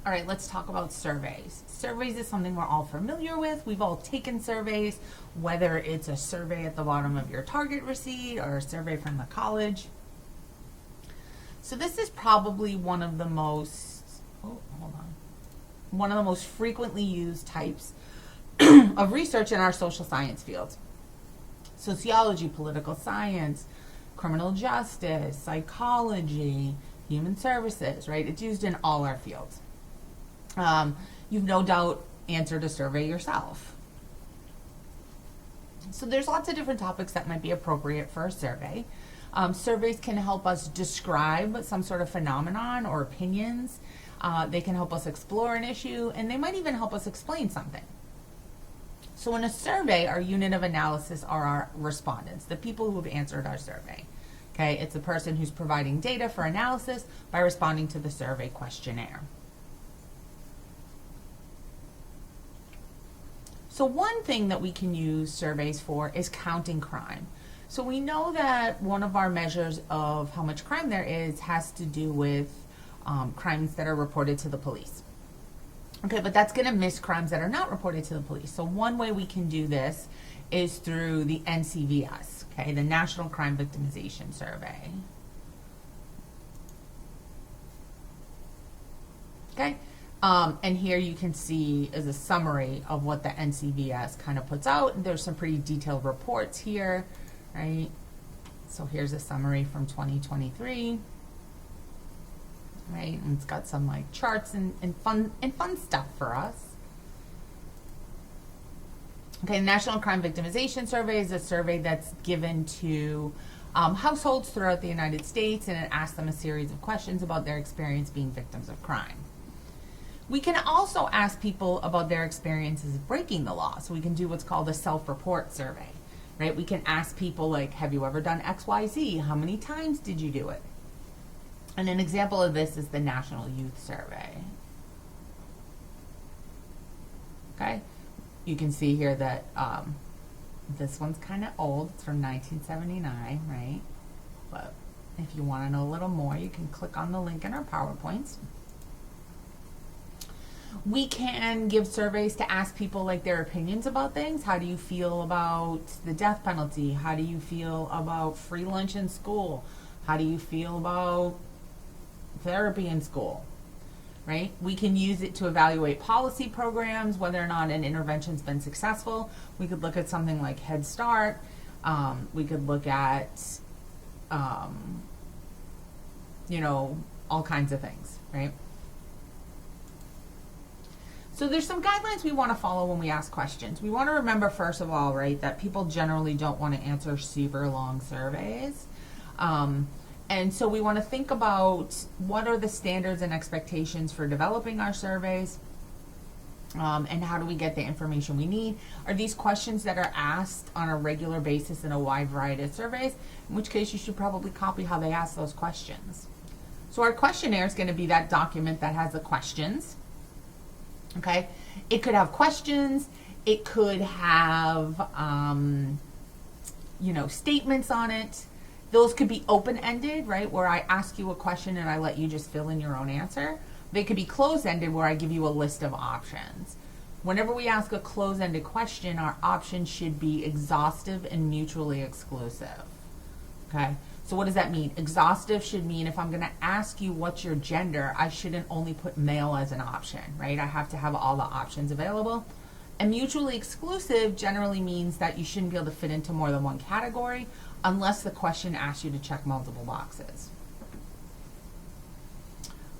All right, let's talk about surveys. Surveys is something we're all familiar with. We've all taken surveys, whether it's a survey at the bottom of your Target receipt or a survey from the college. So this is probably one of the most, one of the most frequently used types of research in our social science fields. Sociology, political science, criminal justice, psychology, human services, right? It's used in all our fields. You've no doubt answered a survey yourself. So there's lots of different topics that might be appropriate for a survey. Surveys can help us describe some sort of phenomenon or opinions. They can help us explore an issue, and they might even help us explain something. So in a survey, our unit of analysis are our respondents, the people who have answered our survey. Okay, it's the person who's providing data for analysis by responding to the survey questionnaire. So one thing that we can use surveys for is counting crime. So we know that one of our measures of how much crime there is has to do with crimes that are reported to the police. Okay, but that's going to miss crimes that are not reported to the police. So one way we can do this is through the NCVS, okay, the National Crime Victimization Survey. Okay, and here you can see is a summary of what the NCVS kind of puts out. There's some pretty detailed reports here, right? So here's a summary from 2023. Right, and it's got some like charts and fun stuff for us. Okay, National Crime Victimization Survey is a survey that's given to households throughout the United States, and it asks them a series of questions about their experience being victims of crime. We can also ask people about their experiences breaking the law. So we can do what's called a self-report survey, right? We can ask people like, have you ever done XYZ? How many times did you do it? And an example of this is the National Youth Survey. Okay, you can see here that this one's kind of old. It's from 1979, right? But if you want to know a little more, you can click on the link in our PowerPoints. We can give surveys to ask people like their opinions about things. How do you feel about the death penalty? How do you feel about free lunch in school? How do you feel about therapy in school, right? We can use it to evaluate policy programs, whether or not an intervention's been successful. We could look at something like Head Start. We could look at, you know, all kinds of things, right? So there's some guidelines we want to follow when we ask questions. We want to remember, first of all, right, that people generally don't want to answer super long surveys. And so we want to think about what are the standards and expectations for developing our surveys, and how do we get the information we need. Are these questions that are asked on a regular basis in a wide variety of surveys, in which case you should probably copy how they ask those questions. So our questionnaire is going to be that document that has the questions. Okay, it could have questions, it could have, you know, statements on it. Those could be open-ended, right, where I ask you a question and I let you just fill in your own answer. They could be closed-ended where I give you a list of options. Whenever we ask a closed-ended question, our options should be exhaustive and mutually exclusive. Okay, so what does that mean? Exhaustive should mean if I'm going to ask you what's your gender, I shouldn't only put male as an option, right? I have to have all the options available. And mutually exclusive generally means that you shouldn't be able to fit into more than one category unless the question asks you to check multiple boxes.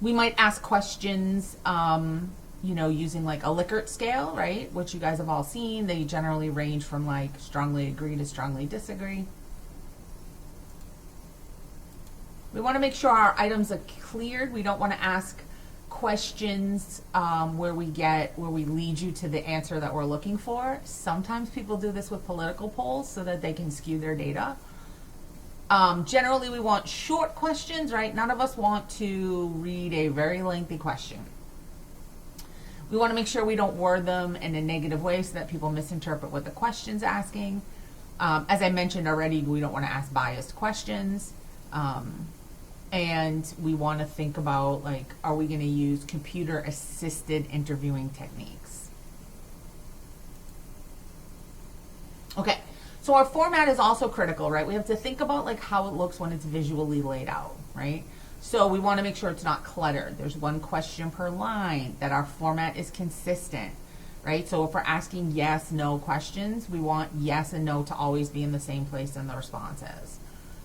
We might ask questions, you know, using like a Likert scale, right? Which you guys have all seen. They generally range from like strongly agree to strongly disagree. We want to make sure our items are cleared. We don't want to ask questions where we lead you to the answer that we're looking for. Sometimes people do this with political polls so that they can skew their data. Generally, we want short questions, right? None of us want to read a very lengthy question. We want to make sure we don't word them in a negative way so that people misinterpret what the question's asking. As I mentioned already, we don't want to ask biased questions. And we want to think about, like, are we going to use computer assisted interviewing techniques? Okay, so our format is also critical, right? We have to think about like how it looks when it's visually laid out, right? So we want to make sure it's not cluttered. There's one question per line, that our format is consistent, right? So if we're asking yes, no questions, we want yes and no to always be in the same place in the responses.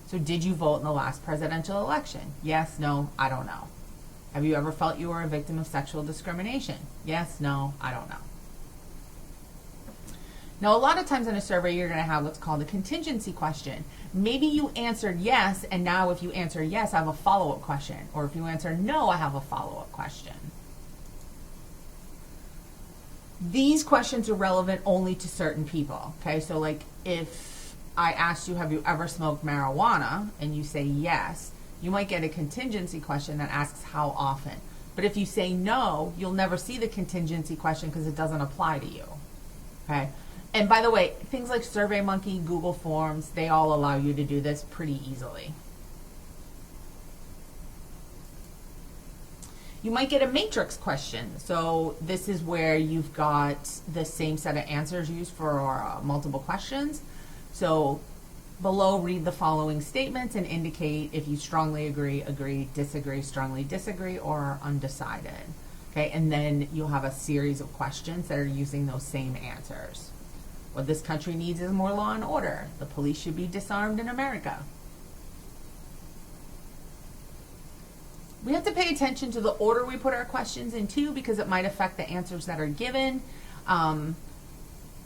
So did you vote in the last presidential election? Yes, no, I don't know. Have you ever felt you were a victim of sexual discrimination? Yes, no, I don't know. Now, a lot of times in a survey, you're going to have what's called a contingency question. Maybe you answered yes, and now if you answer yes, I have a follow-up question. Or if you answer no, I have a follow-up question. These questions are relevant only to certain people, okay? So like if I asked you, have you ever smoked marijuana? And you say yes, you might get a contingency question that asks how often. But if you say no, you'll never see the contingency question because it doesn't apply to you, okay? And by the way, things like SurveyMonkey, Google Forms, they all allow you to do this pretty easily. You might get a matrix question. So this is where you've got the same set of answers used for multiple questions. So below, read the following statements and indicate if you strongly agree, agree, disagree, strongly disagree, or are undecided. Okay, and then you'll have a series of questions that are using those same answers. What this country needs is more law and order. The police should be disarmed in America. We have to pay attention to the order we put our questions in too, because it might affect the answers that are given.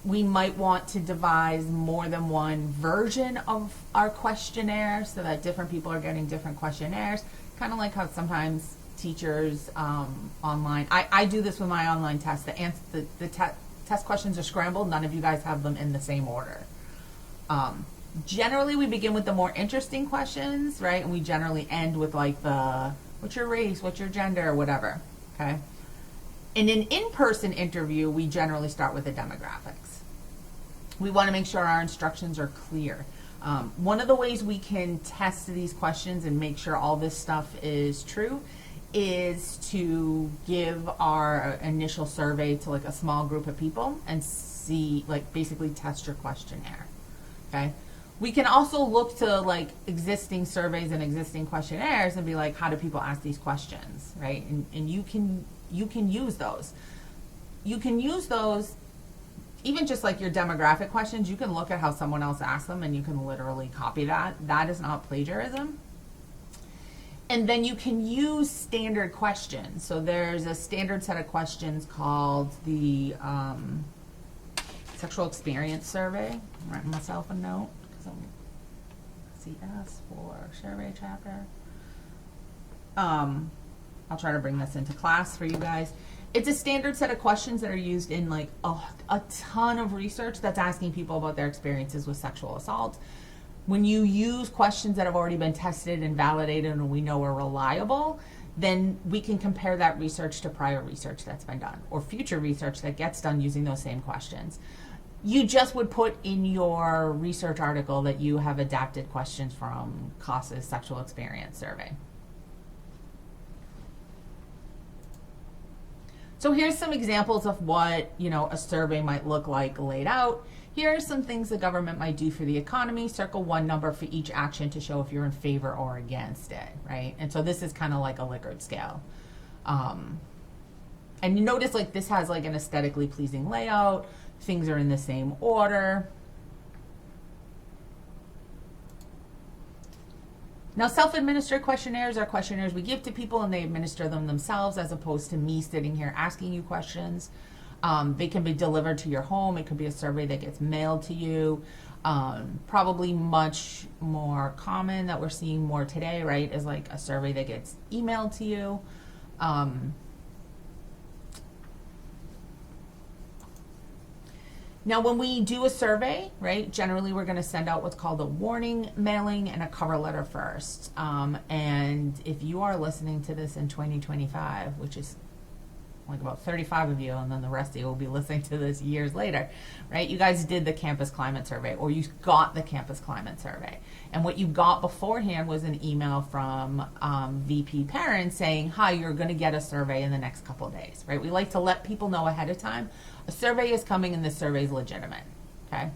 We might want to devise more than one version of our questionnaire so that different people are getting different questionnaires. Kind of like how sometimes teachers online, I do this with my online test. The test questions are scrambled. None of you guys have them in the same order. Generally, we begin with the more interesting questions, right? And we generally end with like what's your race, what's your gender, whatever, okay? In an in-person interview, we generally start with the demographics. We want to make sure our instructions are clear. One of the ways we can test these questions and make sure all this stuff is true is to give our initial survey to like a small group of people and see, like, basically test your questionnaire, okay? We can also look to like existing surveys and existing questionnaires and be like, how do people ask these questions, right? And you can use those. You can use those, even just like your demographic questions, you can look at how someone else asked them and you can literally copy that. That is not plagiarism. And then you can use standard questions. So there's a standard set of questions called the Sexual Experience Survey. I'm writing myself a note. CS for survey chapter. I'll try to bring this into class for you guys. It's a standard set of questions that are used in like a ton of research that's asking people about their experiences with sexual assault. When you use questions that have already been tested and validated and we know are reliable, then we can compare that research to prior research that's been done or future research that gets done using those same questions. You just would put in your research article that you have adapted questions from CASA's Sexual Experience Survey. So here's some examples of what, a survey might look like laid out. Here are some things the government might do for the economy. Circle one number for each action to show if you're in favor or against it, right? And so this is kind of like a Likert scale. And you notice like this has like an aesthetically pleasing layout. Things are in the same order. Now, self-administered questionnaires are questionnaires we give to people and they administer them themselves as opposed to me sitting here asking you questions. They can be delivered to your home. It could be a survey that gets mailed to you. Probably much more common that we're seeing more today, right, is like a survey that gets emailed to you. Now, when we do a survey, right, generally we're going to send out what's called a warning mailing and a cover letter first. And if you are listening to this in 2025, which is like about 35 of you, and then the rest of you will be listening to this years later, right? You guys did the campus climate survey, or you got the campus climate survey. And what you got beforehand was an email from VP Parents saying, hi, you're going to get a survey in the next couple of days, right? We like to let people know ahead of time, a survey is coming and this survey is legitimate, okay?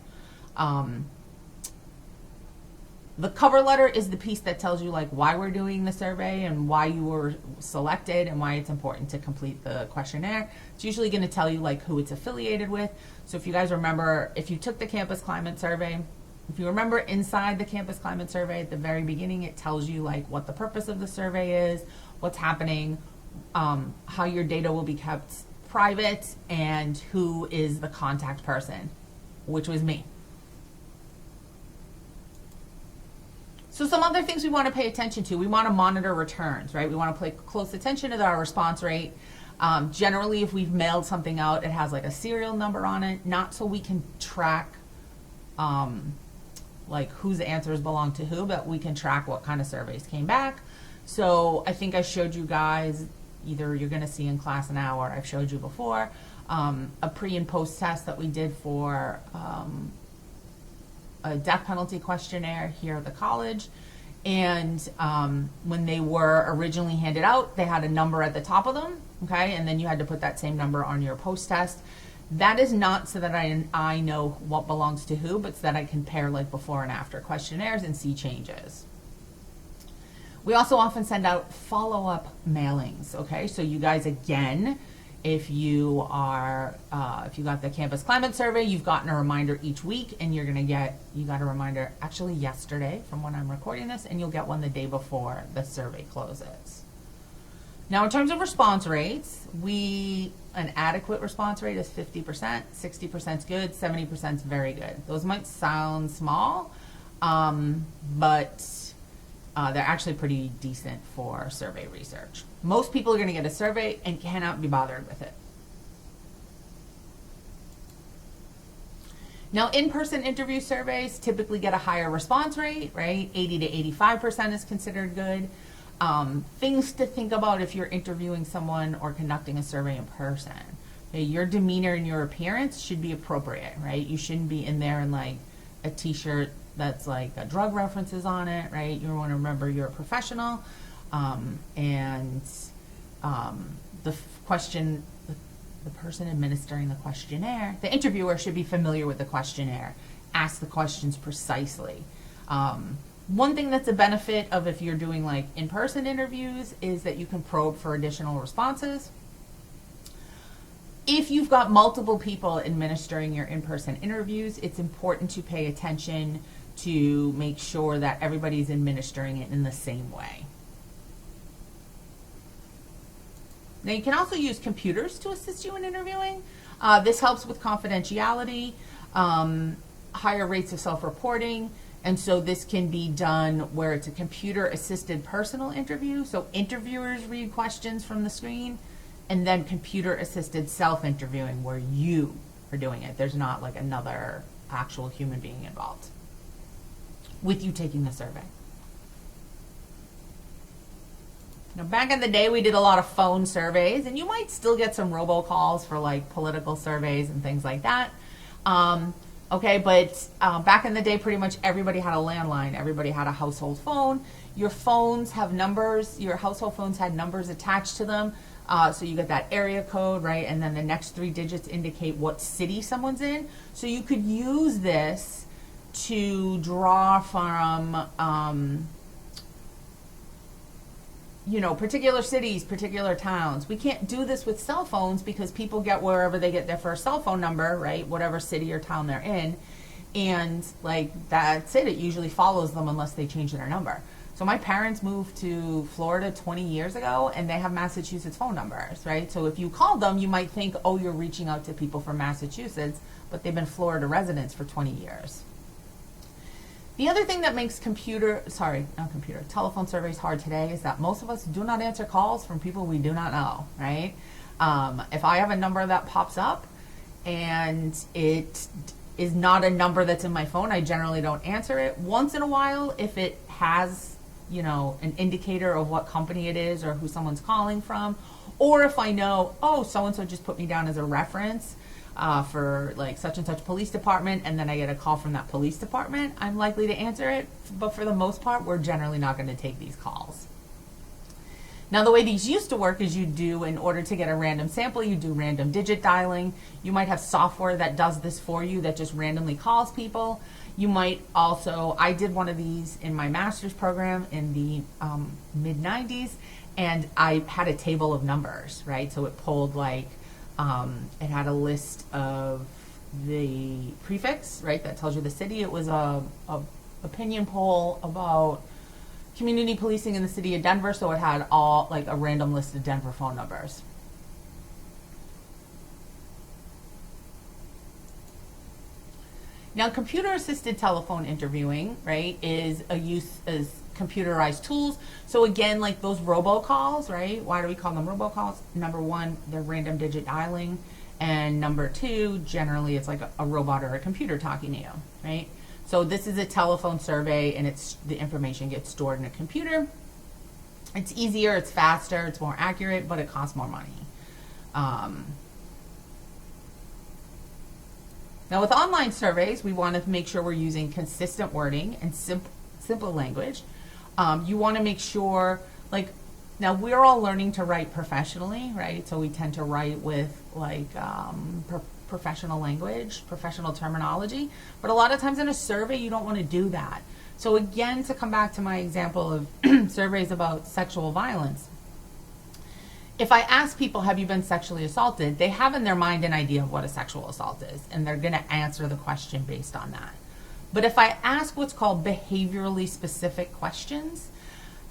The cover letter is the piece that tells you like why we're doing the survey and why you were selected and why it's important to complete the questionnaire. It's usually going to tell you like who it's affiliated with. So if you guys remember, if you took the campus climate survey, if you remember inside the campus climate survey at the very beginning, it tells you like what the purpose of the survey is, what's happening, how your data will be kept private, and who is the contact person, which was me. So some other things we want to pay attention to. We want to monitor returns, right? We want to pay close attention to our response rate. Generally, if we've mailed something out, it has like a serial number on it, not so we can track like whose answers belong to who, but we can track what kind of surveys came back. So I think I showed you guys, either you're going to see in class now or I've showed you before, a pre and post test that we did for a death penalty questionnaire here at the college. And when they were originally handed out, they had a number at the top of them, okay? And then you had to put that same number on your post test. That is not so that I know what belongs to who, but so that I compare like before and after questionnaires and see changes. We also often send out follow-up mailings, okay? So you guys, again, if you got the campus climate survey, you've gotten a reminder each week, and you got a reminder actually yesterday from when I'm recording this, and you'll get one the day before the survey closes. Now, in terms of response rates, an adequate response rate is 50%, 60% is good, 70% is very good. Those might sound small, but they're actually pretty decent for survey research. Most people are going to get a survey and cannot be bothered with it. Now, in-person interview surveys typically get a higher response rate, right? 80 to 85% is considered good. Things to think about if you're interviewing someone or conducting a survey in person. Okay, your demeanor and your appearance should be appropriate, right? You shouldn't be in there in like a t-shirt that's like a drug references on it, right? You want to remember you're a professional. The person administering the questionnaire, the interviewer should be familiar with the questionnaire, ask the questions precisely. One thing that's a benefit of if you're doing like in-person interviews is that you can probe for additional responses. If you've got multiple people administering your in-person interviews, it's important to pay attention to make sure that everybody's administering it in the same way. Now, you can also use computers to assist you in interviewing. This helps with confidentiality, higher rates of self-reporting, and so this can be done where it's a computer-assisted personal interview. So interviewers read questions from the screen, and then computer-assisted self-interviewing where you are doing it. There's not like another actual human being involved with you taking the survey. Now, back in the day, we did a lot of phone surveys, and you might still get some robocalls for like political surveys and things like that. Okay, but back in the day, pretty much everybody had a landline. Everybody had a household phone. Your phones have numbers. Your household phones had numbers attached to them. So you get that area code, right? And then the next 3 digits indicate what city someone's in. So you could use this to draw from, particular cities, particular towns. We can't do this with cell phones because people get wherever they get their first cell phone number, right? Whatever city or town they're in. And like, that's it. It usually follows them unless they change their number. So my parents moved to Florida 20 years ago, and they have Massachusetts phone numbers, right? So if you called them, you might think, oh, you're reaching out to people from Massachusetts, but they've been Florida residents for 20 years. The other thing that makes telephone surveys hard today is that most of us do not answer calls from people we do not know, right? If I have a number that pops up and it is not a number that's in my phone, I generally don't answer it. Once in a while, if it has, an indicator of what company it is or who someone's calling from, Or if I know, oh, so-and-so just put me down as a reference for like such and such police department, and then I get a call from that police department, I'm likely to answer it. But for the most part, we're generally not going to take these calls. Now, the way these used to work is you do, in order to get a random sample, you do random digit dialing. You might have software that does this for you that just randomly calls people. You might also, I did one of these in my master's program in the mid-90s, and I had a table of numbers, right? So it pulled like, it had a list of the prefix, right? That tells you the city. It was a opinion poll about community policing in the city of Denver, so it had all like a random list of Denver phone numbers. Now, computer-assisted telephone interviewing, right, is a use as computerized tools. So again, like those robocalls, right? Why do we call them robocalls? Number one, they're random digit dialing, and number two, generally it's like a robot or a computer talking to you, right? So this is a telephone survey, and the information gets stored in a computer. It's easier, it's faster, it's more accurate, but it costs more money. Now, with online surveys, we want to make sure we're using consistent wording and simple language. You want to make sure, like, now we're all learning to write professionally, right? So we tend to write with like professional language, professional terminology, but a lot of times in a survey you don't want to do that. So again, to come back to my example of surveys about sexual violence, if I ask people, have you been sexually assaulted, they have in their mind an idea of what a sexual assault is, and they're going to answer the question based on that. But if I ask what's called behaviorally specific questions,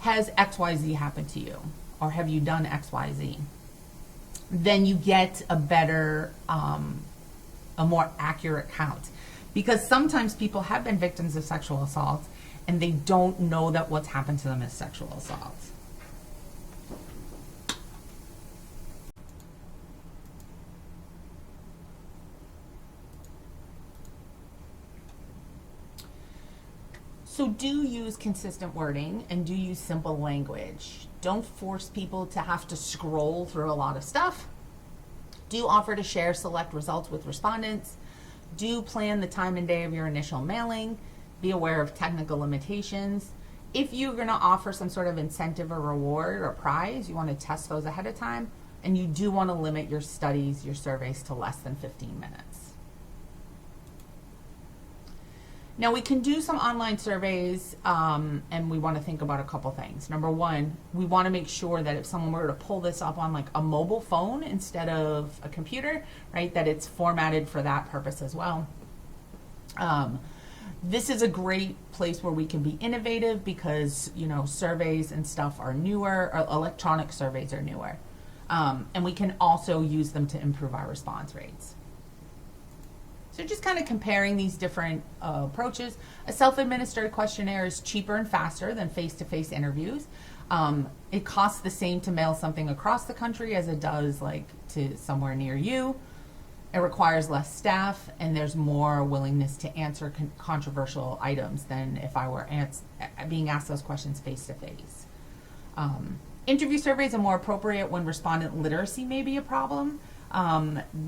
has XYZ happened to you? Or have you done XYZ? Then you get a better, a more accurate count. Because sometimes people have been victims of sexual assault and they don't know that what's happened to them is sexual assault. So do use consistent wording and do use simple language. Don't force people to have to scroll through a lot of stuff. Do offer to share select results with respondents. Do plan the time and day of your initial mailing. Be aware of technical limitations. If you're going to offer some sort of incentive or reward or prize, you want to test those ahead of time. And you do want to limit your studies, your surveys to less than 15 minutes. Now, we can do some online surveys, and we want to think about a couple things. Number one, we want to make sure that if someone were to pull this up on like a mobile phone instead of a computer, right, that it's formatted for that purpose as well. This is a great place where we can be innovative because, you know, surveys and stuff are newer, or electronic surveys are newer. And we can also use them to improve our response rates. So just kind of comparing these different approaches. A self-administered questionnaire is cheaper and faster than face-to-face interviews. It costs the same to mail something across the country as it does like to somewhere near you. It requires less staff, and there's more willingness to answer controversial items than if I were being asked those questions face-to-face. Interview surveys are more appropriate when respondent literacy may be a problem.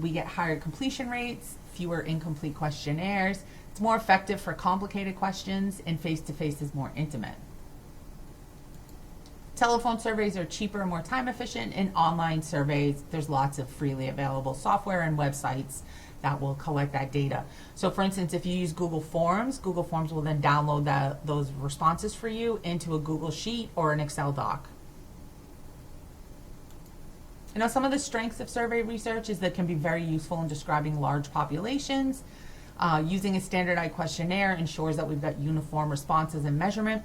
We get higher completion rates, fewer incomplete questionnaires. It's more effective for complicated questions, and face-to-face is more intimate. Telephone surveys are cheaper and more time efficient. In online surveys, there's lots of freely available software and websites that will collect that data. So for instance, if you use Google Forms will then download those responses for you into a Google Sheet or an Excel doc. You know, some of the strengths of survey research is that it can be very useful in describing large populations. Using a standardized questionnaire ensures that we've got uniform responses and measurement,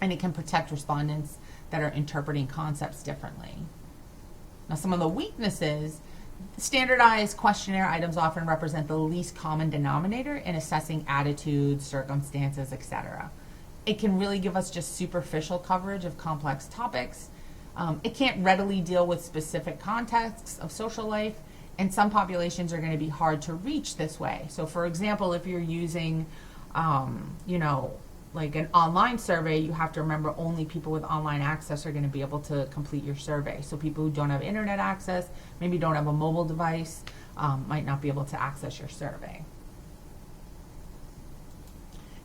and it can protect respondents that are interpreting concepts differently. Now, some of the weaknesses, standardized questionnaire items often represent the least common denominator in assessing attitudes, circumstances, etc. It can really give us just superficial coverage of complex topics. It can't readily deal with specific contexts of social life, and some populations are going to be hard to reach this way. So for example, if you're using, you know, like an online survey, you have to remember only people with online access are going to be able to complete your survey. So people who don't have internet access, maybe don't have a mobile device, might not be able to access your survey.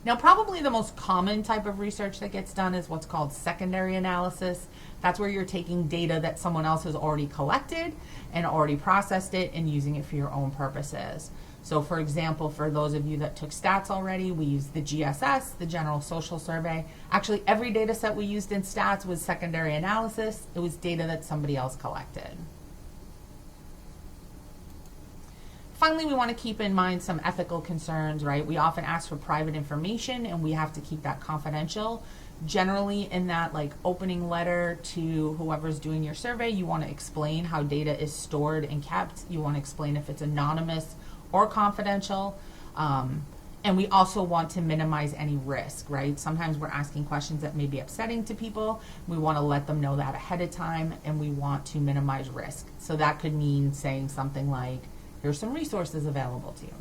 Now, probably the most common type of research that gets done is what's called secondary analysis. That's where you're taking data that someone else has already collected and already processed it and using it for your own purposes. So for example, for those of you that took stats already, we used the GSS, the General Social Survey. Actually, every data set we used in stats was secondary analysis. It was data that somebody else collected. Finally, we want to keep in mind some ethical concerns, right? We often ask for private information and we have to keep that confidential. Generally, in that like opening letter to whoever's doing your survey, you want to explain how data is stored and kept. You want to explain if it's anonymous or confidential. And we also want to minimize any risk, right? Sometimes we're asking questions that may be upsetting to people. We want to let them know that ahead of time, and we want to minimize risk. So that could mean saying something like, here's some resources available to you.